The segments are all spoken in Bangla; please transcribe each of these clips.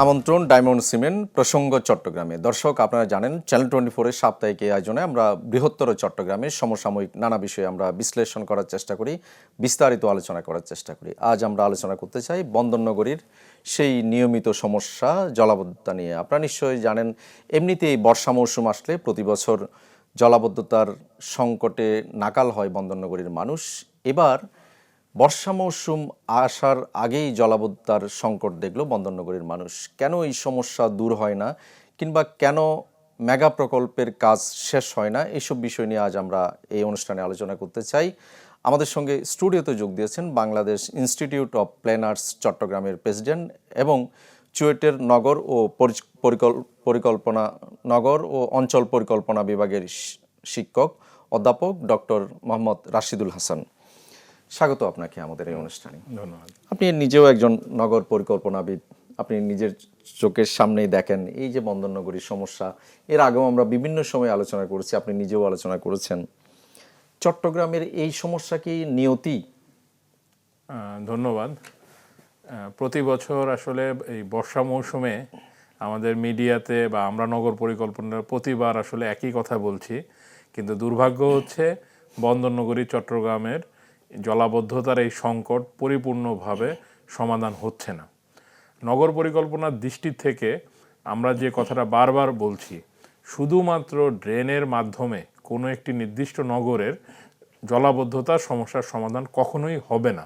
আমন্ত্রণ ডায়মন্ড সিমেন্ট প্রসঙ্গ চট্টগ্রামে। দর্শক, আপনারা জানেন চ্যানেল 24-এর সাপ্তাহিক এই আয়োজনে আমরা বৃহত্তর চট্টগ্রামের সমসাময়িক নানা বিষয়ে আমরা বিশ্লেষণ করার চেষ্টা করি, বিস্তারিত আলোচনা করার চেষ্টা করি। আজ আমরা আলোচনা করতে চাই বন্দরনগরীর সেই নিয়মিত সমস্যা জলাবদ্ধতা নিয়ে। আপনারা নিশ্চয়ই জানেন, এমনিতেই বর্ষা মৌসুম আসলে প্রতি বছর জলাবদ্ধতার সংকটে নাকাল হয় বন্দরনগরীর মানুষ। এবার বর্ষা মৌসুম আসার আগেই জলাবদ্ধতার সংকট দেখল বন্দরনগরীর মানুষ। কেন এই সমস্যা দূর হয় না, কিংবা কেন মেগা প্রকল্পের কাজ শেষ হয় না, এইসব বিষয় নিয়ে আজ আমরা এই অনুষ্ঠানে আলোচনা করতে চাই। আমাদের সঙ্গে স্টুডিওতে যোগ দিয়েছেন বাংলাদেশ ইনস্টিটিউট অফ প্ল্যানার্স চট্টগ্রামের প্রেসিডেন্ট এবং চুয়েটের নগর ও অঞ্চল পরিকল্পনা বিভাগের শিক্ষক অধ্যাপক ডক্টর মোহাম্মদ রাশিদুল হাসান। স্বাগত আপনাকে আমাদের এই অনুষ্ঠানে। ধন্যবাদ। আপনি নিজেও একজন নগর পরিকল্পনাবিদ, আপনি নিজের চোখের সামনেই দেখেন এই যে বন্দরনগরীর সমস্যা। এর আগেও আমরা বিভিন্ন সময় আলোচনা করেছি, আপনি নিজেও আলোচনা করেছেন। চট্টগ্রামের এই সমস্যা কি নিয়তি? ধন্যবাদ। প্রতি বছর আসলে এই বর্ষা মৌসুমে আমাদের মিডিয়াতে বা আমরা নগর পরিকল্পনার প্রতিবার আসলে একই কথা বলছি, কিন্তু দুর্ভাগ্য হচ্ছে বন্দরনগরী চট্টগ্রামের জলাবদ্ধতার এই সংকট পরিপূর্ণভাবে সমাধান হচ্ছে না। নগর পরিকল্পনার দৃষ্টি থেকে আমরা যে কথাটা বারবার বলছি, শুধুমাত্র ড্রেনের মাধ্যমে কোনো একটি নির্দিষ্ট নগরের জলাবদ্ধতার সমস্যার সমাধান কখনোই হবে না।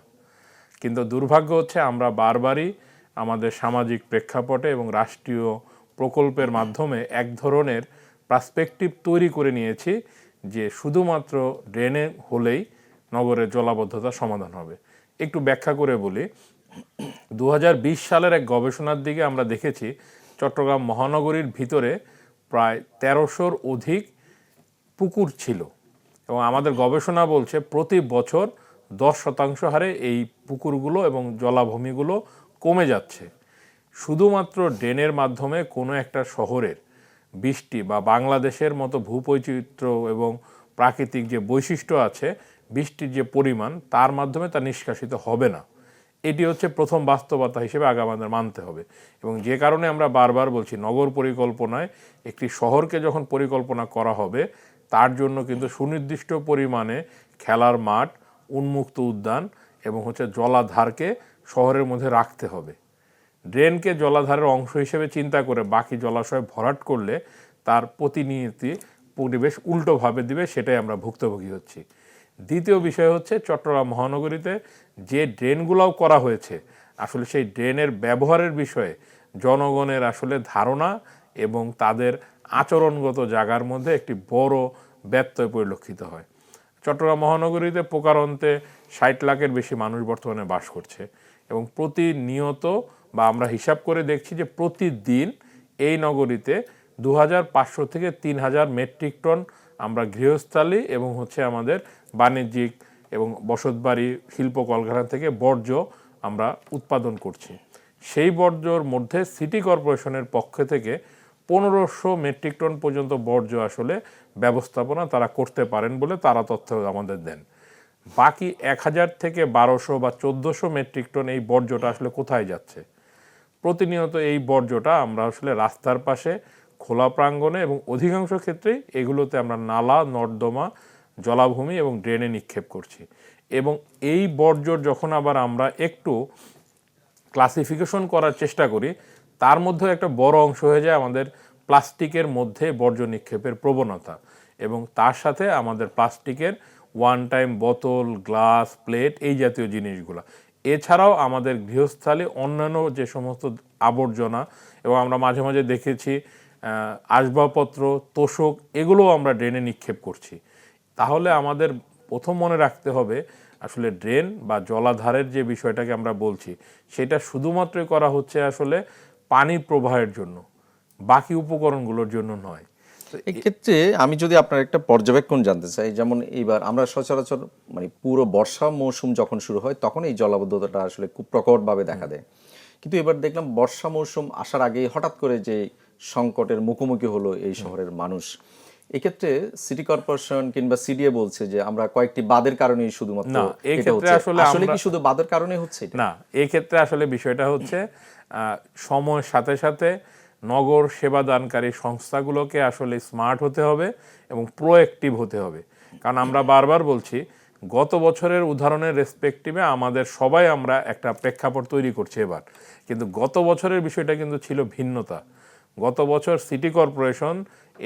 কিন্তু দুর্ভাগ্য হচ্ছে আমরা বারবারই আমাদের সামাজিক প্রেক্ষাপটে এবং রাষ্ট্রীয় প্রকল্পের মাধ্যমে এক ধরনের পার্সপেক্টিভ তৈরি করে নিয়েছি যে শুধুমাত্র ড্রেনে হলেই নগরের জলাবদ্ধতার সমাধান হবে। একটু ব্যাখ্যা করে বলি। 2020 সালের এক গবেষণার দিকে আমরা দেখেছি চট্টগ্রাম মহানগরীর ভিতরে প্রায় 1300-র অধিক পুকুর ছিল, এবং আমাদের গবেষণা বলছে প্রতি বছর 10% হারে এই পুকুরগুলো এবং জলাভূমিগুলো কমে যাচ্ছে। শুধুমাত্র ড্রেনের মাধ্যমে কোনো একটা শহরের বৃষ্টি বা বাংলাদেশের মতো ভূবৈচিত্র্য এবং প্রাকৃতিক যে বৈশিষ্ট্য আছে, বৃষ্টির যে পরিমাণ, তার মাধ্যমে তা নিষ্কাশিত হবে না। এটি হচ্ছে প্রথম বাস্তবতা হিসেবে আগে আমাদের মানতে হবে। এবং যে কারণে আমরা বারবার বলছি, নগর পরিকল্পনায় একটি শহরকে যখন পরিকল্পনা করা হবে, তার জন্য কিন্তু সুনির্দিষ্ট পরিমাণে খেলার মাঠ, উন্মুক্ত উদ্যান এবং জলাধারকে শহরের মধ্যে রাখতে হবে। ড্রেনকে জলাধারের অংশ হিসেবে চিন্তা করে বাকি জলাশয় ভরাট করলে তার প্রতিনিয়তি পরিবেশ উল্টোভাবে দিবে, সেটাই আমরা ভুক্তভোগী হচ্ছি। দ্বিতীয় বিষয় হচ্ছে চট্টগ্রাম মহানগরীতে যে ড্রেনগুলোও করা হয়েছে, আসলে সেই ড্রেনের ব্যবহারের বিষয়ে জনগণের আসলে ধারণা এবং তাদের আচরণগত জায়গার মধ্যে একটি বড় ব্যত্যয় পরিলক্ষিত হয়। চট্টগ্রাম মহানগরীতে প্রকারান্তে 60 লাখের বেশি মানুষ বর্তমানে বাস করছে, এবং প্রতিনিয়ত বা আমরা হিসাব করে দেখছি যে প্রতিদিন এই নগরীতে 2500 থেকে 3000 মেট্রিক টন আমরা গৃহস্থালী এবং আমাদের বাণিজ্যিক এবং বসতবাড়ি, শিল্প কলকারখানা থেকে বর্জ্য আমরা উৎপাদন করছি। সেই বর্জ্যর মধ্যে সিটি কর্পোরেশনের পক্ষ থেকে 1500 মেট্রিক টন পর্যন্ত বর্জ্য আসলে ব্যবস্থাপনা তারা করতে পারেন বলে তারা তথ্য আমাদের দেন। বাকি 1000 থেকে 1200 বা 1400 মেট্রিক টন এই বর্জ্যটা আসলে কোথায় যাচ্ছে? প্রতিনিয়ত এই বর্জ্যটা আমরা আসলে রাস্তার পাশে, খোলা প্রাঙ্গণে এবং অধিকাংশ ক্ষেত্রেই এগুলোতে আমরা নালা, নর্দমা, জলাভূমি এবং ড্রেনে নিক্ষেপ করছি। এবং এই বর্জ্যর যখন আবার আমরা একটু ক্লাসিফিকেশন করার চেষ্টা করি, তার মধ্যে একটা বড় অংশ হয়ে যায় আমাদের প্লাস্টিকের মধ্যে বর্জ্য নিক্ষেপের প্রবণতা, এবং তার সাথে আমাদের প্লাস্টিকের ওয়ান টাইম বোতল, গ্লাস, প্লেট, এই জাতীয় জিনিসগুলো। এছাড়াও আমাদের গৃহস্থালী অন্যান্য যে সমস্ত আবর্জনা, এবং আমরা মাঝে মাঝে দেখেছি আসবাবপত্র, তোশক, এগুলোও আমরা ড্রেনে নিক্ষেপ করছি। তাহলে আমাদের প্রথম মনে রাখতে হবে, আসলে ড্রেন বা জলাধারের যে বিষয়টাকে আমরা বলছি, সেটা শুধুমাত্রই করা হচ্ছে আসলে পানি প্রবাহের জন্য, বাকি উপকরণগুলোর জন্য নয়। এক্ষেত্রে আমি যদি আপনার একটা পর্যবেক্ষণ জানতে চাই, যেমন এইবার আমরা সচরাচর পুরো বর্ষা মৌসুম যখন শুরু হয় তখন এই জলাবদ্ধতাটা আসলে খুব প্রকটভাবে দেখা দেয়। কিন্তু এবার দেখলাম বর্ষা মৌসুম আসার আগেই হঠাৎ করে যে সংকটের মুখোমুখি হলো এই শহরের মানুষ, এক্ষেত্রে সিটি কর্পোরেশন কিংবা সিডিএ বলছে যে আমরা কয়েকটি বাদের কারণেই শুধুমাত্র না, এই এটা ক্ষেত্রে হচ্ছে। আসলে কি আমরা শুধু বাদের কারণে হচ্ছে এটা? না, এই ক্ষেত্রে আসলে বিষয়টা হচ্ছে সময়ের সাথে সাথে নগর সেবাদানকারী সংস্থাগুলোকে আসলে স্মার্ট হতে হবে এবং প্রোঅ্যাক্টিভ হতে হবে। কারণ আমরা বারবার বলছি, গত বছরের উদাহরণের রেসপেক্টিভে আমাদের সবাই আমরা একটা প্রেক্ষাপট তৈরি করছি এবার, কিন্তু গত বছরের বিষয়টা কিন্তু ছিল ভিন্নতা। গত বছর সিটি কর্পোরেশন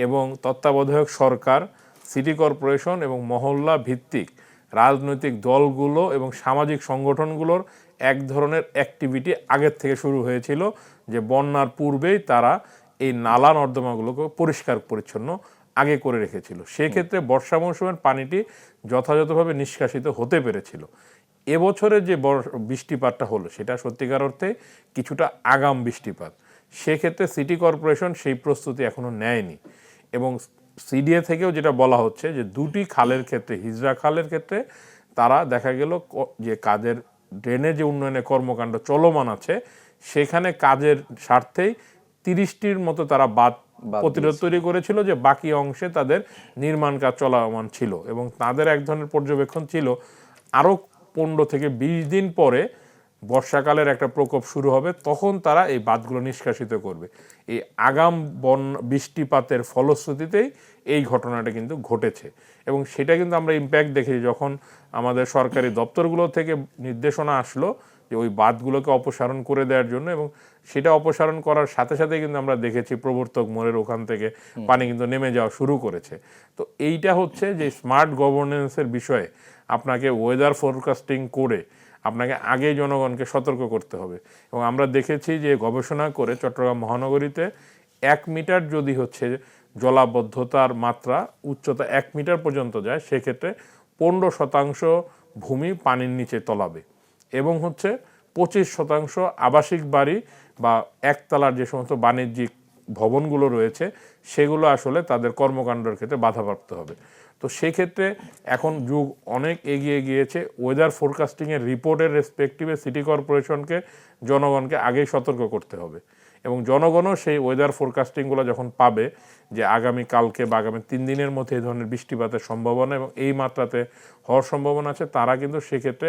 এবং তত্ত্বাবধায়ক সরকার, সিটি কর্পোরেশন এবং মহল্লা ভিত্তিক রাজনৈতিক দলগুলো এবং সামাজিক সংগঠনগুলোর এক ধরনের অ্যাক্টিভিটি আগের থেকে শুরু হয়েছিল, যে বন্যার পূর্বেই তারা এই নালা নর্দমাগুলোকে পরিষ্কার পরিচ্ছন্ন আগে করে রেখেছিল। সেক্ষেত্রে বর্ষা মৌসুমের পানিটি যথাযথভাবে নিষ্কাশিত হতে পেরেছিল। এবছরের যে বৃষ্টিপাতটা হলো সেটা সত্যিকার অর্থে কিছুটা আগাম বৃষ্টিপাত। সেক্ষেত্রে সিটি কর্পোরেশন সেই প্রস্তুতি এখনো নেয়নি, এবং সিডিএ থেকেও যেটা বলা হচ্ছে যে দুটি খালের ক্ষেত্রে, হিজরা খালের ক্ষেত্রে তারা দেখা গেল যে কাজের ড্রেনে যে উন্নয়নের কর্মকাণ্ড চলমান আছে সেখানে কাজের স্বার্থেই 30টির মতো তারা বাঁধ প্রতিরোধ তৈরি করেছিল, যে বাকি অংশে তাদের নির্মাণ কাজ চলমান ছিল, এবং তাদের এক ধরনের পর্যবেক্ষণ ছিল আরও 15 থেকে 20 দিন পরে বর্ষাকালের একটা প্রকোপ শুরু হবে, তখন তারা এই বাঁধগুলো নিষ্কাশিত করবে। এই আগাম বৃষ্টিপাতের ফলশ্রুতিতেই এই ঘটনাটা কিন্তু ঘটেছে, এবং সেটা কিন্তু আমরা ইম্প্যাক্ট দেখেছি যখন আমাদের সরকারি দপ্তরগুলো থেকে নির্দেশনা আসলো যে ওই বাঁধগুলোকে অপসারণ করে দেওয়ার জন্য, এবং সেটা অপসারণ করার সাথে সাথে কিন্তু আমরা দেখেছি প্রবর্তক মোড়ের ওখান থেকে পানি কিন্তু নেমে যাওয়া শুরু করেছে। তো এইটা হচ্ছে যে স্মার্ট গভর্নেন্সের বিষয়ে আপনাকে ওয়েদার ফোরকাস্টিং করে আপনাকে আগেই জনগণকে সতর্ক করতে হবে। এবং আমরা দেখেছি যে গবেষণা করে চট্টগ্রাম মহানগরীতে 1 মিটার যদি হচ্ছে জলাবদ্ধতার মাত্রা উচ্চতা 1 মিটার পর্যন্ত যায়, সেক্ষেত্রে 15% ভূমি পানির নিচে তলাবে, এবং হচ্ছে 25% আবাসিক বাড়ি বা একতলার যে সমস্ত বাণিজ্যিক ভবনগুলো রয়েছে সেগুলো আসলে তাদের কর্মকাণ্ডের ক্ষেত্রে বাধাপ্রাপ্ত হবে। তো সেক্ষেত্রে এখন যুগ অনেক এগিয়ে গিয়েছে। ওয়েদার ফোরকাস্টিংয়ের রিপোর্টের রেসপেক্টিভে সিটি কর্পোরেশনকে জনগণকে আগেই সতর্ক করতে হবে, এবং জনগণও সেই ওয়েদার ফোরকাস্টিংগুলো যখন পাবে যে আগামী কালকে বা আগামী 3 দিনের মধ্যে এই ধরনের বৃষ্টিপাতের সম্ভাবনা এবং এই মাত্রাতে হওয়ার সম্ভাবনা আছে, তারা কিন্তু সেক্ষেত্রে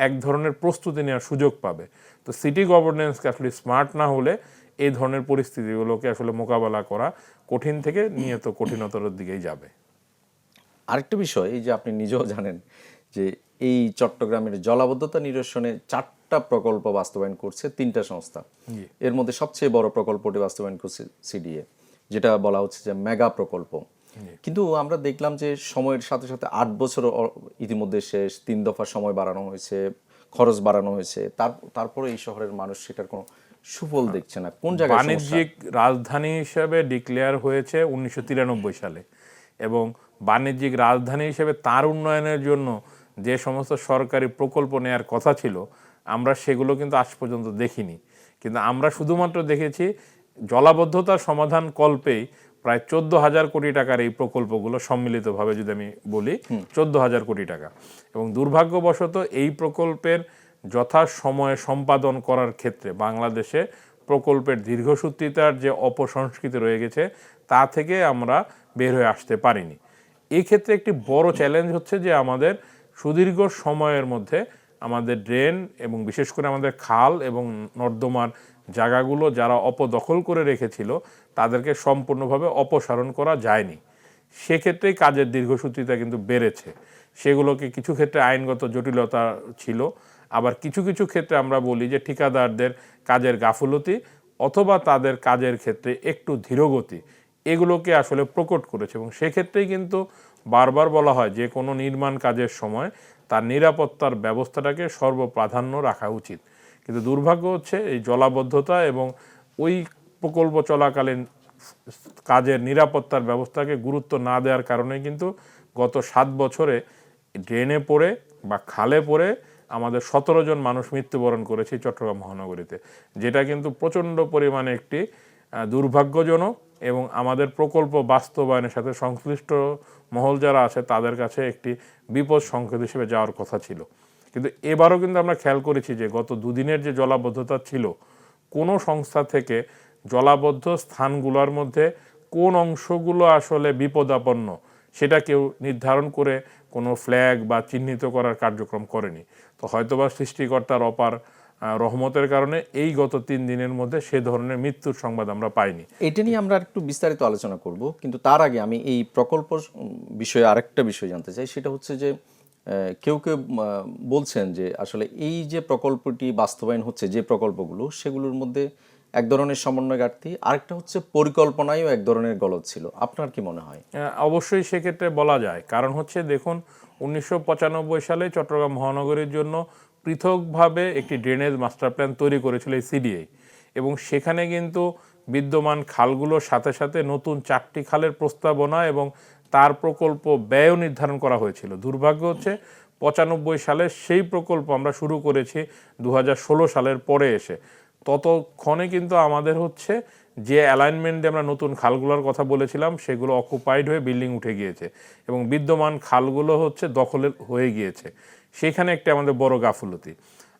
এক ধরনের প্রস্তুতি নেওয়ার সুযোগ পাবে। তো সিটি গভর্নেন্সকে আসলে স্মার্ট না হলে এই ধরনের পরিস্থিতিগুলোকে আসলে মোকাবেলা করা কঠিন থেকে নিয়ত কঠিনতর দিকেই যাবে। আরেকটা বিষয়, এই যে আপনি নিজেও জানেন যে এই চট্টগ্রামের জলাবদ্ধতা নিরসনে 4টা প্রকল্প বাস্তবায়ন করছে 3টা সংস্থা। এর মধ্যে সবচেয়ে বড় প্রকল্পটি বাস্তবায়ন করছে সিডিএ, যেটা বলা হচ্ছে যে মেগা প্রকল্প। কিন্তু আমরা দেখলাম যে সময়ের সাথে সাথে 8 বছর ইতিমধ্যে শেষ, 3 দফা সময় বাড়ানো হয়েছে, খরচ বাড়ানো হয়েছে, তারপরে এই শহরের মানুষ সেটার কোনো সুফল দেখছে না। কোন জায়গায় সমস্যা? বাণিজ্যিক রাজধানী হিসেবে ডিক্লেয়ার হয়েছে 1993 সালে, এবং বাণিজ্যিক রাজধানী হিসেবে তার উন্নয়নের জন্য যে সমস্ত সরকারি প্রকল্প নেওয়ার কথা ছিল আমরা সেগুলো কিন্তু আজ পর্যন্ত দেখিনি। কিন্তু আমরা শুধুমাত্র দেখেছি জলাবদ্ধতার সমাধান কল্পেই প্রায় 14,000 কোটি টাকার এই প্রকল্পগুলো সম্মিলিতভাবে যদি আমি বলি 14,000 কোটি টাকা, এবং দুর্ভাগ্যবশত এই প্রকল্পের যথাসময়ে সম্পাদন করার ক্ষেত্রে বাংলাদেশে প্রকল্পের দীর্ঘসূত্রিতার যে অপসংস্কৃতি রয়ে গেছে তা থেকে আমরা বের হয়ে আসতে পারিনি। এই ক্ষেত্রে একটি বড় চ্যালেঞ্জ হচ্ছে যে আমাদের সুদীর্ঘ সময়ের মধ্যে আমাদের ড্রেন এবং বিশেষ করে আমাদের খাল এবং নর্দমার জায়গাগুলো যারা অপদখল করে রেখেছিল তাদেরকে সম্পূর্ণভাবে অপসারণ করা যায়নি। সেক্ষেত্রেই কাজের দীর্ঘসূত্রিতা কিন্তু বেড়েছে। সেগুলোকে কিছু ক্ষেত্রে আইনগত জটিলতা ছিল, আবার কিছু কিছু ক্ষেত্রে আমরা বলি যে ঠিকাদারদের কাজের গাফলতি অথবা তাদের কাজের ক্ষেত্রে একটু ধীরগতি এগুলোকে আসলে প্রকট করেছে। এবং সেক্ষেত্রেই কিন্তু বারবার বলা হয় যে কোনো নির্মাণ কাজের সময় তার নিরাপত্তার ব্যবস্থাটাকে সর্বপ্রাধান্য রাখা উচিত। কিন্তু দুর্ভাগ্য হচ্ছে এই জলাবদ্ধতা এবং ওই প্রকল্প চলাকালীন কাজের নিরাপত্তার ব্যবস্থাকে গুরুত্ব না দেওয়ার কারণে কিন্তু গত 7 বছরে ড্রেনে পড়ে বা খালে পড়ে আমাদের 17 জন মানুষ মৃত্যুবরণ করেছে চট্টগ্রাম মহানগরীতে, যেটা কিন্তু প্রচণ্ড পরিমাণে একটি দুর্ভাগ্যজনক এবং আমাদের প্রকল্প বাস্তবায়নের সাথে সংশ্লিষ্ট মহল যারা আছে তাদের কাছে একটি বিপদ সংকেত হিসেবে যাওয়ার কথা ছিল। কিন্তু এবারও কিন্তু আমরা খেয়াল করেছি যে গত দুদিনের যে জলাবদ্ধতা ছিল, কোনো সংস্থা থেকে জলাবদ্ধ স্থানগুলোর মধ্যে কোন অংশগুলো আসলে বিপদাপন্ন সেটা কেউ নির্ধারণ করে কোনো ফ্ল্যাগ বা চিহ্নিত করার কার্যক্রম করেনি। তো হয়তোবা সৃষ্টিকর্তার অপার রহমতের কারণে এই গত 3 দিনের মধ্যে সে ধরনের মৃত্যুর সংবাদ আমরা পাইনি। এটা নিয়ে আমরা একটু বিস্তারিত আলোচনা করব, কিন্তু তার আগে আমি এই প্রকল্প বিষয়ে আরেকটা বিষয় জানতে চাই। সেটা হচ্ছে যে কেউ কেউ বলছেন যে আসলে এই যে প্রকল্পটি বাস্তবায়ন হচ্ছে, যে প্রকল্পগুলো, সেগুলোর মধ্যে এক ধরনের সমন্বয় ঘাটতি, আরেকটা হচ্ছে পরিকল্পনায়ও এক ধরনের গলদ ছিল। আপনার কি মনে হয়? অবশ্যই সেক্ষেত্রে বলা যায়, কারণ হচ্ছে দেখুন 1995 সালে চট্টগ্রাম মহানগরীর জন্য পৃথকভাবে একটি ড্রেনেজ মাস্টার প্ল্যান তৈরি করেছিল এই সিডিএ, এবং সেখানে কিন্তু বিদ্যমান খালগুলোর সাথে সাথে নতুন 4টি খালের প্রস্তাবনা এবং তার প্রকল্প ব্যয়ও নির্ধারণ করা হয়েছিল। দুর্ভাগ্য হচ্ছে 95 সালে সেই প্রকল্প আমরা শুরু করেছি 2016 সালের পরে এসে। ততক্ষণে কিন্তু আমাদের হচ্ছে যে অ্যালাইনমেন্টে আমরা নতুন খালগুলোর কথা বলেছিলাম সেগুলো অকুপাইড হয়ে বিল্ডিং উঠে গিয়েছে এবং বিদ্যমান খালগুলো হচ্ছে দখলে হয়ে গিয়েছে। সেখানে একটা আমাদের বড় গাফুলতি।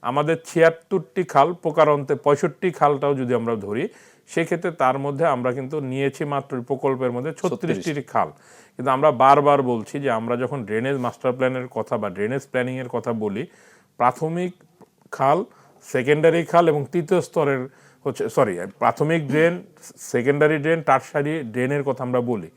আমাদের 76টি খাল, প্রকারান্তে 65 খালটাও যদি আমরা ধরি, সেক্ষেত্রে তার মধ্যে আমরা কিন্তু নিয়েছি মাত্র প্রকল্পের মধ্যে 36টি খাল। কিন্তু আমরা বারবার বলছি যে আমরা যখন ড্রেনেজ মাস্টার প্ল্যানের কথা বা ড্রেনেজ প্ল্যানিংয়ের কথা বলি, প্রাথমিক খাল, সেকেন্ডারি খাল এবং তৃতীয় স্তরের হচ্ছে প্রাথমিক ড্রেন, সেকেন্ডারি ড্রেন, টারশারি ড্রেনের কথা আমরা বলি।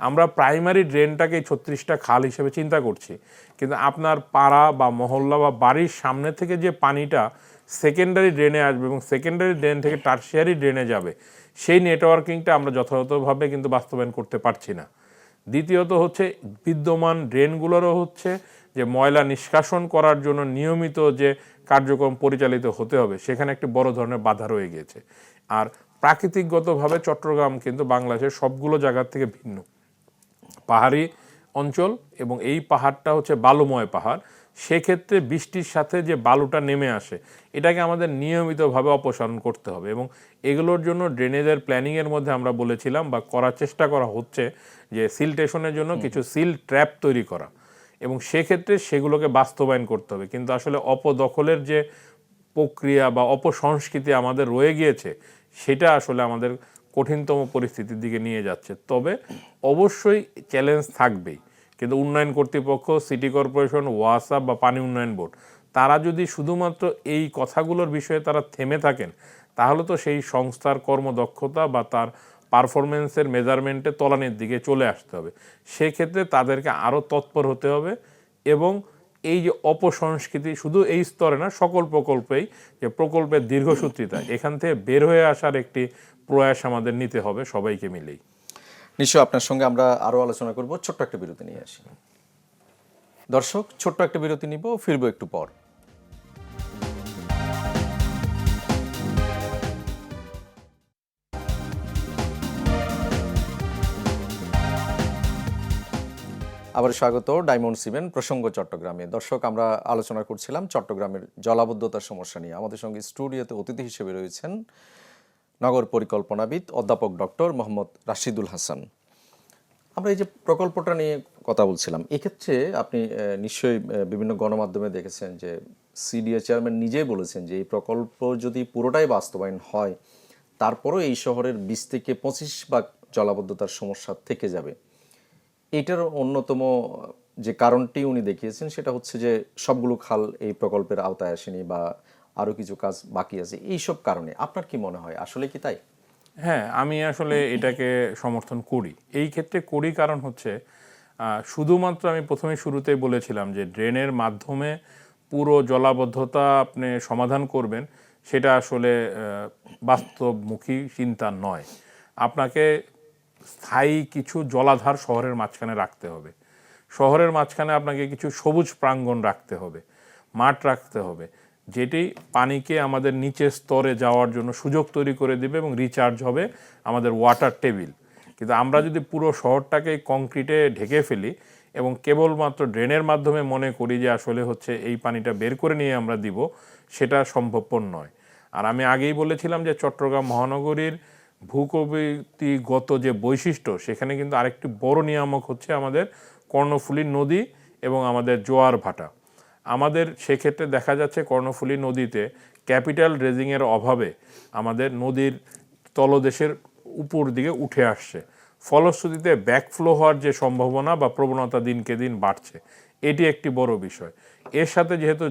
আমরা প্রাইমারি ড্রেনটাকে 36টা খাল হিসেবে চিন্তা করছি, কিন্তু আপনার পাড়া বা মহল্লা বা বাড়ির সামনে থেকে যে পানিটা সেকেন্ডারি ড্রেনে আসবে এবং সেকেন্ডারি ড্রেন থেকে টারশিয়ারি ড্রেনে যাবে, সেই নেটওয়ার্কিংটা আমরা যথাযথভাবে কিন্তু বাস্তবায়ন করতে পারছি না। দ্বিতীয়ত হচ্ছে বিদ্যমান ড্রেনগুলোরও হচ্ছে যে ময়লা নিষ্কাশন করার জন্য নিয়মিত যে কার্যক্রম পরিচালিত হতে হবে, সেখানে একটি বড় ধরনের বাধা রয়ে গিয়েছে। আর প্রাকৃতিকগতভাবে চট্টগ্রাম কিন্তু বাংলাদেশের সবগুলো জায়গার থেকে ভিন্ন, পাহাড়ি অঞ্চল এবং এই পাহাড়টা হচ্ছে বালুময় পাহাড়। সেক্ষেত্রে বৃষ্টির সাথে যে বালুটা নেমে আসে, এটাকে আমাদের নিয়মিতভাবে অপসারণ করতে হবে এবং এগুলোর জন্য ড্রেনেজের প্ল্যানিংয়ের মধ্যে আমরা বলেছিলাম বা করার চেষ্টা করা হচ্ছে যে সিলটেশনের জন্য কিছু সিল ট্র্যাপ তৈরি করা, এবং সেক্ষেত্রে সেগুলোকে বাস্তবায়ন করতে হবে। কিন্তু আসলে অপদখলের যে প্রক্রিয়া বা অপসংস্কৃতি আমাদের রয়ে গিয়েছে, সেটা আসলে আমাদের কঠিনতম পরিস্থিতির দিকে নিয়ে যাচ্ছে। তবে অবশ্যই চ্যালেঞ্জ থাকবেই, কিন্তু উন্নয়ন কর্তৃপক্ষ, সিটি কর্পোরেশন, ওয়াসা বা পানি উন্নয়ন বোর্ড, তারা যদি শুধুমাত্র এই কথাগুলোর বিষয়ে তারা থেমে থাকেন, তাহলে তো সেই সংস্থার কর্মদক্ষতা বা তার পারফরমেন্সের মেজারমেন্টে তলানির দিকে চলে আসতে হবে। সেক্ষেত্রে তাদেরকে আরও তৎপর হতে হবে এবং এই যে অপসংস্কৃতি শুধু এই স্তরে না, সকল প্রকল্পেই যে প্রকল্পের দীর্ঘসূত্রিতা, এখান থেকে বের হয়ে আসার একটি প্রয়াস আমাদের নিতে হবে সবাইকে মিলেই। নিশ্চয় আপনার সঙ্গে আমরা আরও আলোচনা করব। ছোট্ট একটা বিরতি নিয়ে আসি। দর্শক, ছোট্ট একটা বিরতি নিব, ফিরবো একটু পর। আবার স্বাগত ডায়মন্ড সিমেন্ট প্রসঙ্গ চট্টগ্রামে। দর্শক, আমরা আলোচনা করছিলাম চট্টগ্রামের জলাবদ্ধতার সমস্যা নিয়ে। আমাদের সঙ্গে স্টুডিওতে অতিথি হিসেবে রয়েছেন নগর পরিকল্পনাবিদ অধ্যাপক ডক্টর মোহাম্মদ রাশিদুল হাসান। আমরা এই যে প্রকল্পটা নিয়ে কথা বলছিলাম, এক্ষেত্রে আপনি নিশ্চয়ই বিভিন্ন গণমাধ্যমে দেখেছেন যে সিডিএ চেয়ারম্যান নিজেই বলেছেন যে এই প্রকল্প যদি পুরোটাই বাস্তবায়ন হয়, তারপরও এই শহরের 20 থেকে 25 ভাগ জলাবদ্ধতার সমস্যা থেকে যাবে। এটার অন্যতম যে কারণটি উনি দেখিয়েছেন সেটা হচ্ছে যে সবগুলো খাল এই প্রকল্পের আওতায় আসেনি বা আরও কিছু কাজ বাকি আছে। এইসব কারণে আপনার কি মনে হয়, আসলে কি তাই? হ্যাঁ, আমি আসলে এটাকে সমর্থন করি। এই ক্ষেত্রে করি কারণ হচ্ছে শুধুমাত্র আমি প্রথমে শুরুতেই বলেছিলাম যে ড্রেনের মাধ্যমে পুরো জলাবদ্ধতা আপনি সমাধান করবেন, সেটা আসলে বাস্তবমুখী চিন্তা নয়। আপনাকে স্থায়ী কিছু জলাধার শহরের মাঝখানে রাখতে হবে। শহরের মাঝখানে আপনাকে কিছু সবুজ প্রাঙ্গণ রাখতে হবে, মাঠ রাখতে হবে, যেটি পানিকে আমাদের নিচের স্তরে যাওয়ার জন্য সুযোগ তৈরি করে দেবে এবং রিচার্জ হবে আমাদের ওয়াটার টেবিল। কিন্তু আমরা যদি পুরো শহরটাকে কংক্রিটে ঢেকে ফেলি এবং কেবলমাত্র ড্রেনের মাধ্যমে মনে করি যে আসলে হচ্ছে এই পানিটা বের করে নিয়ে আমরা দিব, সেটা সম্ভবপর নয়। আর আমি আগেই বলেছিলাম যে চট্টগ্রাম মহানগরীর ভূপ্রকৃতিগত যে বৈশিষ্ট্য, সেখানে কিন্তু আরেকটি বড় নিয়ামক হচ্ছে আমাদের কর্ণফুলী নদী এবং আমাদের জোয়ার ভাটা। আমাদের সেক্ষেত্রে দেখা যাচ্ছে কর্ণফুলী নদীতে ক্যাপিটাল ড্রেজিংয়ের অভাবে আমাদের নদীর তলদেশের উপর দিকে উঠে আসছে। ফলশ্রুতিতে ব্যাকফ্লো হওয়ার যে সম্ভাবনা বা প্রবণতা দিনকে দিন বাড়ছে, এটি একটি বড় বিষয়। এর সাথে যেহেতু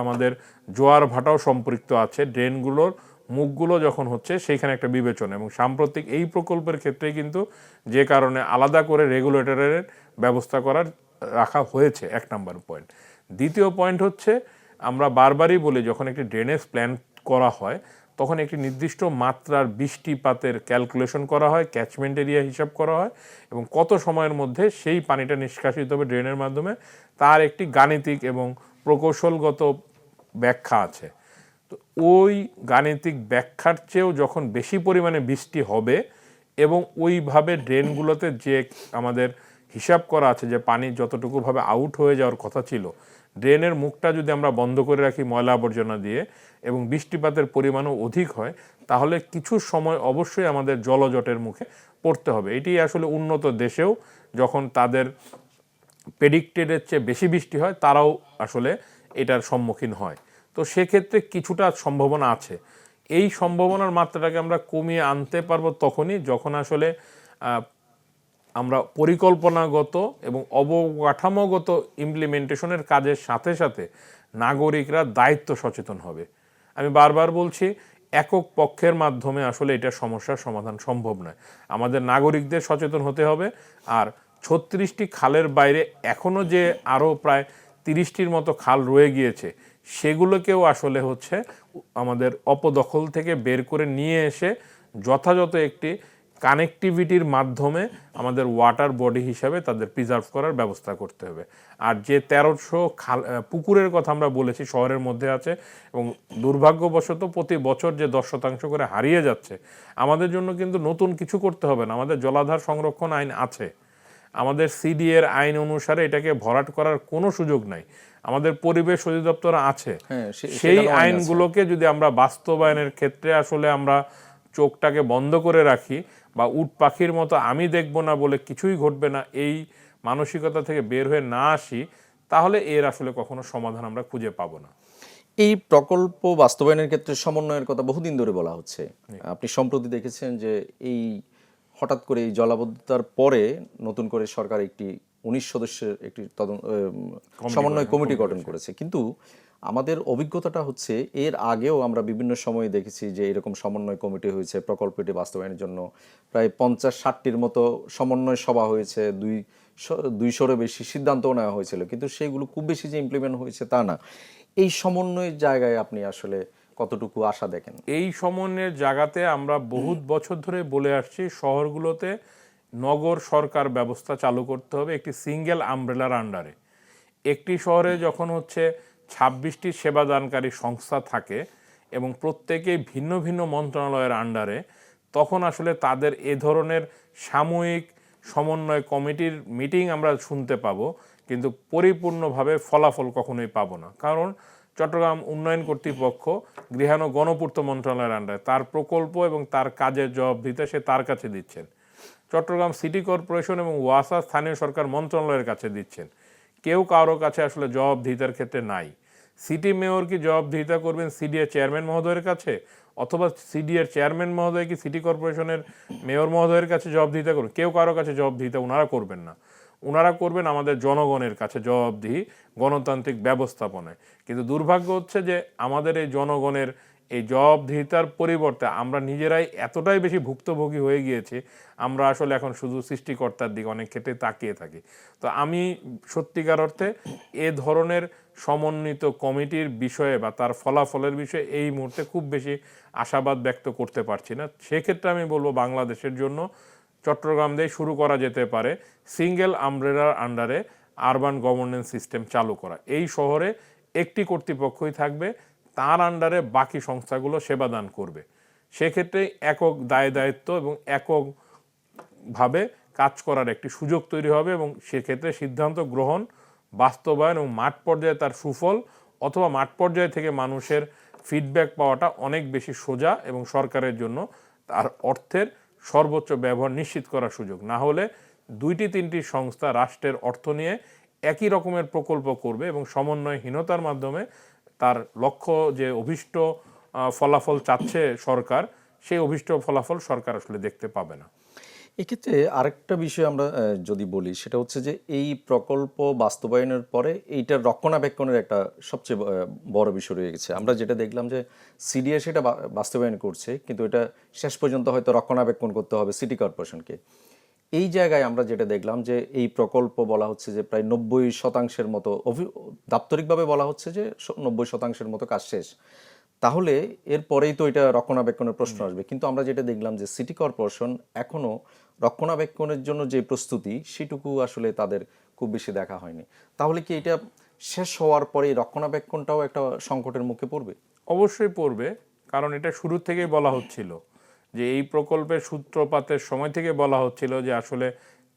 আমাদের জোয়ার ভাটাও সম্পৃক্ত আছে, ড্রেনগুলোর মুখগুলো যখন হচ্ছে সেইখানে একটা বিবেচনা, এবং সাম্প্রতিক এই প্রকল্পের ক্ষেত্রে কিন্তু যে কারণে আলাদা করে রেগুলেটরের ব্যবস্থা রাখা হয়েছে, 1 নম্বর পয়েন্ট। দ্বিতীয় পয়েন্ট হচ্ছে, আমরা বারবারই বলি যখন একটি ড্রেনেজ প্ল্যান করা হয় তখন একটি নির্দিষ্ট মাত্রার বৃষ্টিপাতের ক্যালকুলেশন করা হয়, ক্যাচমেন্ট এরিয়া হিসাব করা হয়, এবং কত সময়ের মধ্যে সেই পানিটা নিষ্কাশিত হবে ড্রেনের মাধ্যমে তার একটি গাণিতিক এবং প্রকৌশলগত ব্যাখ্যা আছে। তো ওই গাণিতিক ব্যাখ্যার চেয়েও যখন বেশি পরিমাণে বৃষ্টি হবে এবং ওইভাবে ড্রেনগুলোতে যে আমাদের হিসাব করা আছে যে পানি যতটুকুভাবে আউট হয়ে যাওয়ার কথা ছিল, ড্রেনের মুখটা যদি আমরা বন্ধ করে রাখি ময়লা আবর্জনা দিয়ে এবং বৃষ্টিপাতের পরিমাণও অধিক হয়, তাহলে কিছু সময় অবশ্যই আমাদের জলজটের মুখে পড়তে হবে। এটি আসলে উন্নত দেশেও যখন তাদের প্রেডিক্টেডের চেয়ে বেশি বৃষ্টি হয় তারাও আসলে এটার সম্মুখীন হয়। তো সেক্ষেত্রে কিছুটা সম্ভাবনা আছে। এই সম্ভাবনার মাত্রাটাকে আমরা কমিয়ে আনতে পারবো তখনই যখন আসলে আমরা পরিকল্পনাগত এবং অবকাঠামোগত ইমপ্লিমেন্টেশনের কাজের সাথে সাথে নাগরিকরা দায়িত্ব সচেতন হবে। আমি বারবার বলছি, একক পক্ষের মাধ্যমে আসলে এটা সমস্যার সমাধান সম্ভব নয়। আমাদের নাগরিকদের সচেতন হতে হবে। আর 36টি খালের বাইরে এখনও যে আরও প্রায় 30টির মতো খাল রয়ে গিয়েছে, সেগুলোকেও আসলে হচ্ছে আমাদের অপদখল থেকে বের করে নিয়ে এসে যথাযথ একটি কানেক্টিভিটির মাধ্যমে আমাদের ওয়াটার বডি হিসাবে তাদের প্রিজার্ভ করার ব্যবস্থা করতে হবে। আর যে 1300 পুকুরের কথা আমরা বলেছি শহরের মধ্যে আছে, এবং দুর্ভাগ্যবশত প্রতি বছর যে 10% করে হারিয়ে যাচ্ছে, আমাদের জন্য কিন্তু নতুন কিছু করতে হবে না। আমাদের জলাধার সংরক্ষণ আইন আছে, আমাদের সিডিএর আইন অনুসারে এটাকে ভরাট করার কোনো সুযোগ নাই, আমাদের পরিবেশ অধিদপ্তর আছে। সেই আইনগুলোকে যদি আমরা বাস্তবায়নের ক্ষেত্রে আসলে আমরা চোখটাকে বন্ধ করে রাখি বা উট পাখির মতো আমি দেখব না বলে কিছুই ঘটবে না এই মানসিকতা থেকে বের হয়ে না আসি, তাহলে এর আসলে কখনো সমাধান আমরা খুঁজে পাবো না। এই প্রকল্প বাস্তবায়নের ক্ষেত্রে সমন্বয়ের কথা বহুদিন ধরে বলা হচ্ছে। আপনি সম্প্রতি দেখেছেন যে এই হঠাৎ করে এই জলাবদ্ধতার পরে নতুন করে সরকার একটি 19 সদস্যের একটি সমন্বয় কমিটি গঠন করেছে। কিন্তু আমাদের অভিজ্ঞতাটা হচ্ছে এর আগেও আমরা বিভিন্ন সময় দেখেছি যে এরকম সমন্বয় কমিটি হয়েছে, প্রকল্পটি বাস্তবায়নের জন্য প্রায় 50-60টির মতো সমন্বয় সভা হয়েছে, 200-এরও বেশি সিদ্ধান্তও নেওয়া হয়েছিল, কিন্তু সেইগুলো খুব বেশি যে ইমপ্লিমেন্ট হয়েছে তা না। এই সমন্বয়ের জায়গায় আপনি আসলে কতটুকু আশা দেখেন? এই সমন্বয়ের জায়গাতে আমরা বহুত বছর ধরে বলে আসছি, শহরগুলোতে নগর সরকার ব্যবস্থা চালু করতে হবে একটি সিঙ্গেল আমব্রেলার আন্ডারে। একটি শহরে যখন হচ্ছে 26টি সেবাদানকারী সংস্থা থাকে এবং প্রত্যেকেই ভিন্ন ভিন্ন মন্ত্রণালয়ের আন্ডারে, তখন আসলে তাদের এ ধরনের সাময়িক সমন্বয় কমিটির মিটিং আমরা শুনতে পাবো, কিন্তু পরিপূর্ণভাবে ফলাফল কখনোই পাবো না। কারণ চট্টগ্রাম উন্নয়ন কর্তৃপক্ষ গৃহায়ণ ও গণপূর্ত মন্ত্রণালয়ের আন্ডারে, তার প্রকল্প এবং তার কাজের জবাবদিহিতা সে তার কাছে দিচ্ছেন। চট্টগ্রাম সিটি কর্পোরেশন এবং ওয়াসা স্থানীয় সরকার মন্ত্রণালয়ের কাছে দিচ্ছেন। কেউ কারো কাছে আসলে জবাবদিহিতার ক্ষেত্রে নাই। সিটি মেয়র কি জবাবদিহিতা করবেন সিডিএর চেয়ারম্যান মহোদয়ের কাছে, অথবা সিডিএর চেয়ারম্যান মহোদয় কি সিটি কর্পোরেশনের মেয়র মহোদয়ের কাছে জবাবদিহিতা করবেন? কেউ কারো কাছে জবাবদিহিতা ওনারা করবেন না। ওনারা করবেন আমাদের জনগণের কাছে জবাবদিহি, গণতান্ত্রিক ব্যবস্থাপনায়। কিন্তু দুর্ভাগ্য হচ্ছে যে আমাদের এই জনগণের এই জবাবদিহিতার পরিবর্তে আমরা নিজেরাই এতটাই বেশি ভুক্তভোগী হয়ে গিয়েছি, আমরা আসলে এখন শুধু সৃষ্টিকর্তার দিকে অনেক ক্ষেত্রে তাকিয়ে থাকি। তো আমি সত্যিকার অর্থে এ ধরনের সমন্বিত কমিটির বিষয়ে বা তার ফলাফলের বিষয়ে এই মুহূর্তে খুব বেশি আশাবাদ ব্যক্ত করতে পারছি না। সেক্ষেত্রে আমি বলবো বাংলাদেশের জন্য চট্টগ্রাম দিয়ে শুরু করা যেতে পারে সিঙ্গেল আমব্রেলার আন্ডারে আরবান গভর্নেন্স সিস্টেম চালু করা। এই শহরে একটি কর্তৃপক্ষই থাকবে, তার আন্ডারে বাকি সংস্থাগুলো সেবাদান করবে। সেক্ষেত্রে একক দায় দায়িত্ব এবং এককভাবে কাজ করার একটি সুযোগ তৈরি হবে, এবং সেক্ষেত্রে সিদ্ধান্ত গ্রহণ, বাস্তবায়ন এবং মাঠ পর্যায়ে তার সুফল অথবা মাঠ পর্যায়ে থেকে মানুষের ফিডব্যাক পাওয়াটা অনেক বেশি সোজা, এবং সরকারের জন্য তার অর্থের সর্বোচ্চ ব্যবহার নিশ্চিত করার সুযোগ। না হলে 2-3টি সংস্থা রাষ্ট্রের অর্থ নিয়ে একই রকমের প্রকল্প করবে এবং সমন্বয়হীনতার মাধ্যমে তার লক্ষ্য যে অভীষ্ট ফলাফল চাচ্ছে সরকার, সেই অভীষ্ট ফলাফল সরকার আসলে দেখতে পাবে না। এক্ষেত্রে আরেকটা বিষয় আমরা যদি বলি সেটা হচ্ছে যে এই প্রকল্প বাস্তবায়নের পরে এইটার রক্ষণাবেক্ষণের একটা সবচেয়ে বড় বিষয় রয়ে গেছে। আমরা যেটা দেখলাম যে সিডিএ সেটা বাস্তবায়ন করছে, কিন্তু এটা শেষ পর্যন্ত হয়তো রক্ষণাবেক্ষণ করতে হবে সিটি কর্পোরেশনকে। এই জায়গায় আমরা যেটা দেখলাম যে এই প্রকল্প বলা হচ্ছে যে প্রায় 90% মতো দাপ্তরিকভাবে বলা হচ্ছে যে 90% মতো কাজ শেষ। তাহলে এরপরেই তো এটা রক্ষণাবেক্ষণের প্রশ্ন আসবে, কিন্তু আমরা যেটা দেখলাম যে সিটি কর্পোরেশন এখনো রক্ষণাবেক্ষণের জন্য যে প্রস্তুতি সেটুকু আসলে তাদের খুব বেশি দেখা হয়নি। তাহলে কি এটা শেষ হওয়ার পরে রক্ষণাবেক্ষণটাও একটা সংকটের মুখে পড়বে? অবশ্যই পড়বে, কারণ এটা শুরু থেকেই বলা হচ্ছিল যে এই প্রকল্পের সূত্রপাতের সময় থেকে বলা হচ্ছিল যে আসলে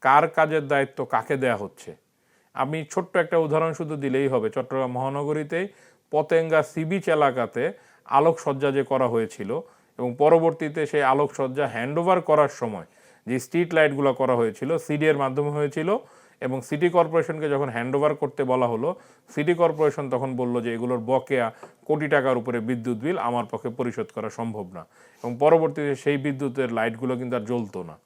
কার কাজের দায়িত্ব কাকে দেয়া হচ্ছে। আমি ছোট্ট একটা উদাহরণ শুধু দিলেই হবে, চট্টগ্রাম মহানগরীতেই পতেঙ্গা সি বিচ এলাকাতে আলোকসজ্জা যে করা হয়েছিল এবং পরবর্তীতে সেই আলোকসজ্জা হ্যান্ডওভার করার সময় যে স্ট্রিট লাইটগুলো করা হয়েছিল সিডিএর মাধ্যমে হয়েছিল, এবং সিটি কর্পোরেশনকে যখন হ্যান্ডওভার করতে বলা হলো, সিটি কর্পোরেশন তখন বলল যে এগুলোর বকেয়া কোটি টাকার উপরে বিদ্যুৎ বিল আমার পক্ষে পরিশোধ করা সম্ভব না, এবং পরবর্তীতে সেই বিদ্যুতের লাইটগুলো কিন্তু আর জ্বলতো না।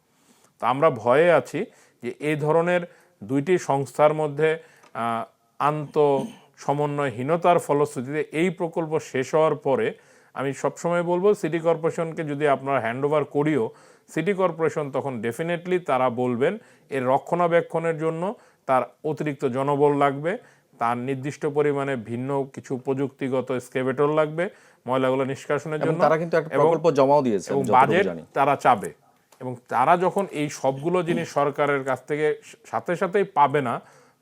তো আমরা ভয়ে আছি যে এই ধরনের দুইটি সংস্থার মধ্যে আন্ত সমন্বয়হীনতার ফলশ্রুতিতে এই প্রকল্প শেষ হওয়ার পরে আমি সবসময় বলবো সিটি কর্পোরেশনকে যদি আপনারা হ্যান্ডওভার করিও, সিটি কর্পোরেশন তখন ডেফিনেটলি তারা বলবেন এর রক্ষণাবেক্ষণের জন্য তার অতিরিক্ত জনবল লাগবে, তার নির্দিষ্ট পরিমাণে ভিন্ন কিছু প্রযুক্তিগত স্কেভেটর লাগবে ময়লাগুলো নিষ্কাশনের জন্য, তারা কিন্তু একটা প্রকল্প জমাও দিয়েছে এবং বাজেট তারা চাবে। এবং তারা যখন এই সবগুলো জিনিস সরকারের কাছ থেকে সাথে সাথেই পাবে না,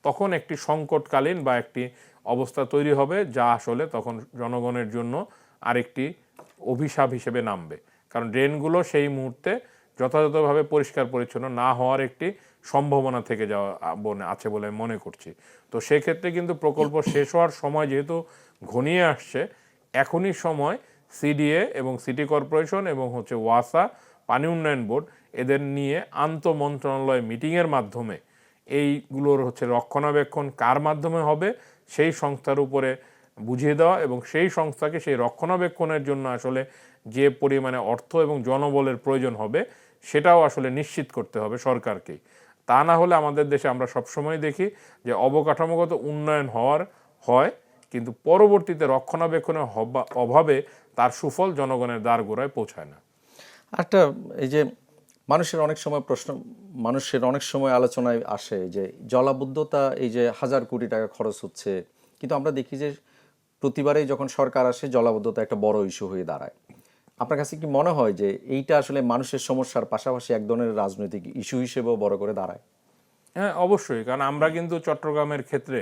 তখন একটি সংকটকালীন বা একটি অবস্থা তৈরি হবে যা আসলে তখন জনগণের জন্য আরেকটি অভিশাপ হিসেবে নামবে। কারণ ড্রেনগুলো সেই মুহূর্তে যথাযথভাবে পরিষ্কার পরিচ্ছন্ন না হওয়ার একটি সম্ভাবনা থেকে যাওয়া আছে বলে মনে করছি। তো সেক্ষেত্রে কিন্তু প্রকল্প শেষ হওয়ার সময় যেহেতু ঘনিয়ে আসছে, এখনই সময় সিডিএ এবং সিটি কর্পোরেশন এবং ওয়াসা পানি উন্নয়ন বোর্ড এদের নিয়ে আন্তঃমন্ত্রণালয় মিটিংয়ের মাধ্যমে এইগুলোর রক্ষণাবেক্ষণ কার মাধ্যমে হবে সেই সংস্থার উপরে বুঝিয়ে দেওয়া, এবং সেই সংস্থাকে সেই রক্ষণাবেক্ষণের জন্য আসলে যে পরিমাণে অর্থ এবং জনবলের প্রয়োজন হবে সেটাও আসলে নিশ্চিত করতে হবে সরকারকেই। তা না হলে আমাদের দেশে আমরা সবসময় দেখি যে অবকাঠামোগত উন্নয়ন হয়, কিন্তু পরবর্তীতে রক্ষণাবেক্ষণের অভাবে তার সুফল জনগণের দ্বারগোড়ায় পৌঁছায় না। একটা এই যে মানুষের অনেক সময় আলোচনায় আসে যে জলাবদ্ধতা, এই যে হাজার কোটি টাকা খরচ হচ্ছে, কিন্তু আমরা দেখি যে প্রতিবারেই যখন সরকার আসে জলাবদ্ধতা একটা বড় ইস্যু হয়ে দাঁড়ায়। আপনার কাছে কি মনে হয় যে এইটা আসলে মানুষের সমস্যার পাশাপাশি এক ধরনের রাজনৈতিক ইস্যু হিসেবেও বড় করে দাঁড়ায়? হ্যাঁ, অবশ্যই, কারণ আমরা কিন্তু চট্টগ্রামের ক্ষেত্রে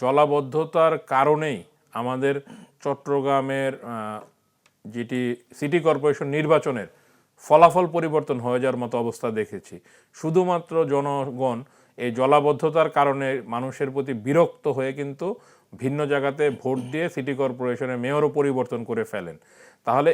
জলাবদ্ধতার কারণেই আমাদের চট্টগ্রামের যেটি সিটি কর্পোরেশন নির্বাচনের ফলাফল পরিবর্তন হয়ে যাওয়ার মতো অবস্থা দেখেছি। শুধুমাত্র জনগণ এই জলাবদ্ধতার কারণে মানুষের প্রতি বিরক্ত হয়ে কিন্তু ভিন্ন জায়গাতে ভোট দিয়ে সিটি কর্পোরেশনের মেয়রও পরিবর্তন করে ফেলেন। তাহলে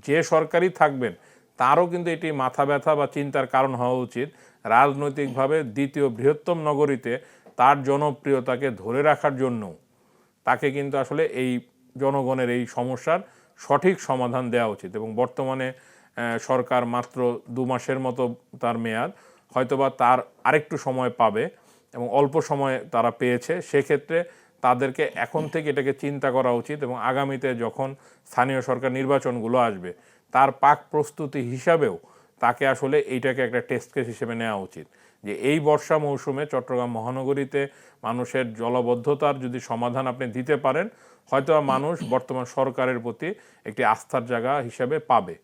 যে সরকারই থাকবেন তারও কিন্তু এটি মাথা ব্যথা বা চিন্তার কারণ হওয়া উচিত, রাজনৈতিকভাবে দ্বিতীয় বৃহত্তম নগরীতে তার জনপ্রিয়তাকে ধরে রাখার জন্য তাকে কিন্তু আসলে এই জনগণের এই সমস্যার সঠিক সমাধান দেওয়া উচিত। এবং বর্তমানে সরকার মাত্র 2 মাসের মতো তার মেয়াদ, হয়তোবা তার আরেকটু সময় পাবে এবং অল্প সময় তারা পেয়েছে, সেক্ষেত্রে তাদেরকে এখন থেকে এটাকে চিন্তা করা উচিত এবং আগামীতে যখন স্থানীয় সরকার নির্বাচনগুলো আসবে তার পাক প্রস্তুতি হিসাবেও তাকে আসলে এইটাকে একটা টেস্ট কেস হিসেবে নেওয়া উচিত যে এই বর্ষা মৌসুমে চট্টগ্রাম মহানগরীতে মানুষের জলাবদ্ধতার যদি সমাধান আপনি দিতে পারেন, হয়তো মানুষ বর্তমান সরকারের প্রতি একটি আস্থার জায়গা হিসেবে পাবে।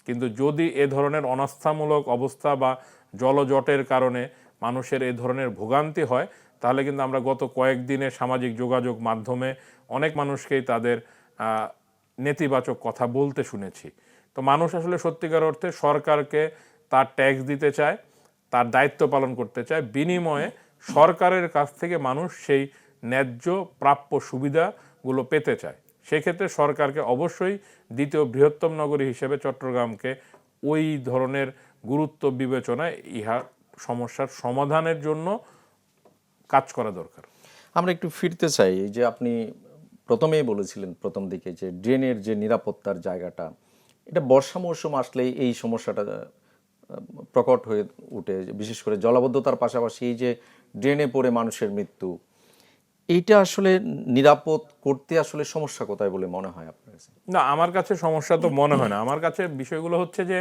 কিন্তু যদি এ ধরনের অনাস্থামূলক অবস্থা বা জলজটের কারণে মানুষের এ ধরনের ভোগান্তি হয়, তাহলে কিন্তু আমরা গত কয়েকদিনে সামাজিক যোগাযোগ মাধ্যমে অনেক মানুষকেই তাদের নেতিবাচক কথা বলতে শুনেছি। তো মানুষ আসলে সত্যিকার অর্থে সরকারকে তার ট্যাক্স দিতে চায়, তার দায়িত্ব পালন করতে চায়, বিনিময়ে সরকারের কাছ থেকে মানুষ সেই ন্যায্য প্রাপ্য সুবিধাগুলো পেতে চায়। সেক্ষেত্রে সরকারকে অবশ্যই দ্বিতীয় বৃহত্তম নগরী হিসেবে চট্টগ্রামকে ওই ধরনের গুরুত্ব বিবেচনায় ইহা সমস্যার সমাধানের জন্য কাজ করা দরকার। আমরা একটু ফিরতে চাই, এই যে আপনি প্রথমেই বলেছিলেন প্রথম দিকে যে ড্রেনের যে নিরাপত্তার জায়গাটা, এটা বর্ষা মৌসুম আসলেই এই সমস্যাটা প্রকট হয়ে উঠে, বিশেষ করে জলাবদ্ধতার পাশাপাশি এই যে ড্রেনে পড়ে মানুষের মৃত্যু, এইটা আসলে নিরাপদ করতে আসলে সমস্যা কোথায় বলে মনে হয় আপনার কাছে? না, আমার কাছে সমস্যা তো মনে হয় না। আমার কাছে বিষয়গুলো হচ্ছে যে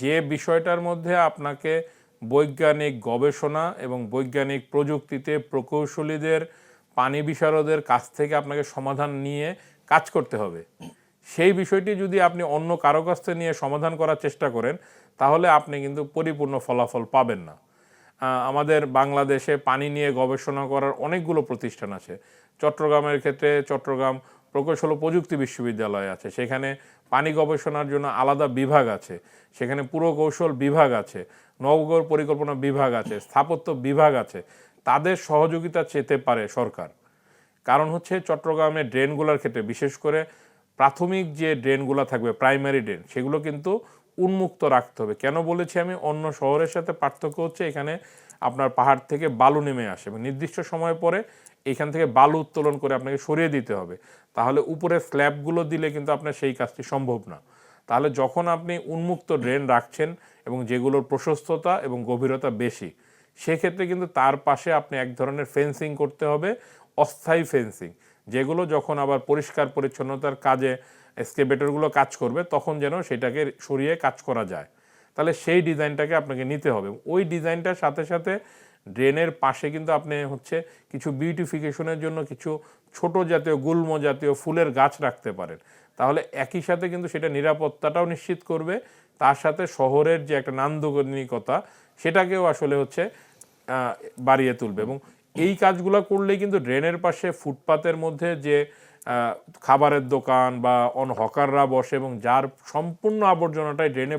যে বিষয়টার মধ্যে আপনাকে বৈজ্ঞানিক গবেষণা এবং বৈজ্ঞানিক প্রযুক্তিতে প্রকৌশলীদের, পানি বিশারদের কাছ থেকে আপনাকে সমাধান নিয়ে কাজ করতে হবে। সেই বিষয়টি যদি আপনি অন্য কারো কাছ থেকে নিয়ে সমাধান করার চেষ্টা করেন, তাহলে আপনি কিন্তু পরিপূর্ণ ফলাফল পাবেন না। আমাদের বাংলাদেশে পানি নিয়ে গবেষণা করার অনেকগুলো প্রতিষ্ঠান আছে। চট্টগ্রামের ক্ষেত্রে চট্টগ্রাম প্রকৌশল ও প্রযুক্তি বিশ্ববিদ্যালয় আছে, সেখানে পানি গবেষণার জন্য আলাদা বিভাগ আছে, সেখানে পুরকৌশল বিভাগ আছে, নগর পরিকল্পনা বিভাগ আছে, স্থাপত্য বিভাগ আছে। তাদের সহযোগিতা চেতে পারে সরকার। কারণ হচ্ছে চট্টগ্রামের ড্রেনগুলোর ক্ষেত্রে, বিশেষ করে প্রাথমিক যে ড্রেনগুলো থাকবে, প্রাইমারি ড্রেন, সেগুলো কিন্তু উন্মুক্ত রাখতে হবে। কেন বলেছি আমি? অন্য শহরের সাথে পার্থক্য হচ্ছে এখানে আপনার পাহাড় থেকে বালু নেমে আসে এবং নির্দিষ্ট সময় পরে এখান থেকে বালু উত্তোলন করে আপনাকে সরিয়ে দিতে হবে। তাহলে উপরে স্ল্যাবগুলো দিলে কিন্তু আপনার সেই কাজটি সম্ভব না। তাহলে যখন আপনি উন্মুক্ত ড্রেন রাখছেন এবং যেগুলোর প্রশস্ততা এবং গভীরতা বেশি, সেক্ষেত্রে কিন্তু তার পাশে আপনি এক ধরনের ফেন্সিং করতে হবে, অস্থায়ী ফেন্সিং, যেগুলো যখন আবার পরিষ্কার পরিচ্ছন্নতার কাজে এক্সকেভেটরগুলো কাজ করবে তখন যেন সেটাকে সরিয়ে কাজ করা যায়। তাহলে সেই ডিজাইনটাকে আপনাকে নিতে হবে। ওই ডিজাইনটার সাথে সাথে ড্রেনের পাশে কিন্তু আপনি হচ্ছে কিছু বিউটিফিকেশনের জন্য কিছু ছোট জাতীয় গুল্ম জাতীয় ফুলের গাছ রাখতে পারেন। তাহলে একই সাথে কিন্তু সেটা নিরাপত্তাটাও নিশ্চিত করবে, তার সাথে শহরের যে একটা নান্দনিকতা সেটাকেও আসলে হচ্ছে বাড়িয়ে তুলবে। এবং এই কাজগুলো করলেই কিন্তু ড্রেনের পাশে ফুটপাতের মধ্যে যে খাবারের দোকান বা হকাররা বসে এবং যার সম্পূর্ণ আবর্জনাটাই ড্রেনে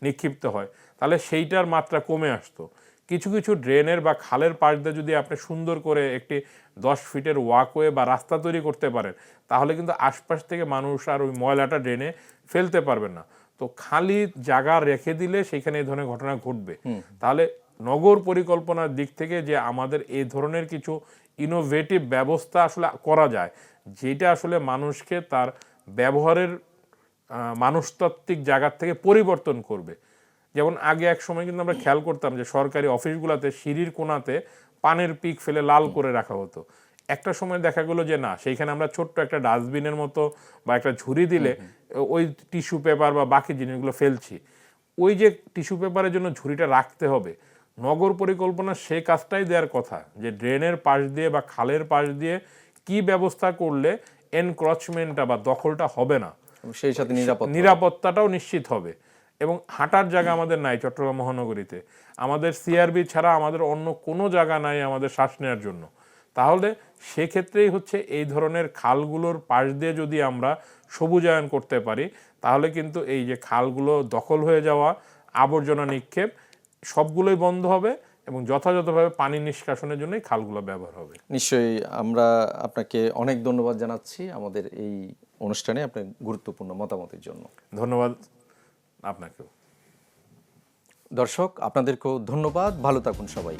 নিক্ষিপ্ত হয়, তাহলে সেইটার মাত্রা কমে আসতো। কিছু কিছু ড্রেনের বা খালের পাশ দিয়ে যদি আপনি সুন্দর করে একটি 10 ফিটের ওয়াকওয়ে বা রাস্তা তৈরি করতে পারেন, তাহলে কিন্তু আশপাশ থেকে মানুষ আর ওই ময়লাটা ড্রেনে ফেলতে পারবে না। তো খালি জায়গা রেখে দিলে সেখানে এই ধরনের ঘটনা ঘটবে। তাহলে নগর পরিকল্পনার দিক থেকে যে আমাদের এই ধরনের কিছু ইনোভেটিভ ব্যবস্থা আসলে করা যায়, যেটা আসলে মানুষকে তার ব্যবহারের মানুষতাত্ত্বিক জায়গার থেকে পরিবর্তন করবে। যেমন আগে এক সময় কিন্তু আমরা খেয়াল করতাম যে সরকারি অফিসগুলোতে সিঁড়ির কোণাতে পানের পিক ফেলে লাল করে রাখা হতো। একটা সময় দেখা গেলো যে না, সেইখানে আমরা ছোট্ট একটা ডাস্টবিনের মতো বা একটা ঝুড়ি দিলে ওই টিস্যু পেপার বা বাকি জিনিসগুলো ফেলছি। ওই যে টিস্যু পেপারের জন্য ঝুড়িটা রাখতে হবে, নগর পরিকল্পনা সে কাজটাই দেওয়ার কথা, যে ড্রেনের পাশ দিয়ে বা খালের পাশ দিয়ে কি ব্যবস্থা করলে এনক্রচমেন্টটা বা দখলটা হবে না, সেই সাথে নিরাপত্তাটাও নিশ্চিত হবে। এবং হাঁটার জায়গা আমাদের নাই চট্টগ্রাম মহানগরীতে, আমাদের সিআরবি ছাড়া আমাদের অন্য কোনো জায়গা নাই আমাদের শ্বাস নেওয়ার জন্য। তাহলে সেক্ষেত্রেই হচ্ছে এই ধরনের খালগুলোর পাশ দিয়ে যদি আমরা সবুজায়ন করতে পারি, তাহলে কিন্তু এই যে খালগুলো দখল হয়ে যাওয়া, আবর্জনা নিক্ষেপ সবগুলোই বন্ধ হবে এবং যথাযথভাবে পানি নিষ্কাশনের জন্যই খালগুলো ব্যবহার হবে। নিশ্চয়ই। আমরা আপনাকে অনেক ধন্যবাদ জানাচ্ছি আমাদের এই অনুষ্ঠানে আপনার গুরুত্বপূর্ণ মতামতের জন্য। ধন্যবাদ আপনাকেও। দর্শক, আপনাদেরকেও ধন্যবাদ। ভালো থাকুন সবাই।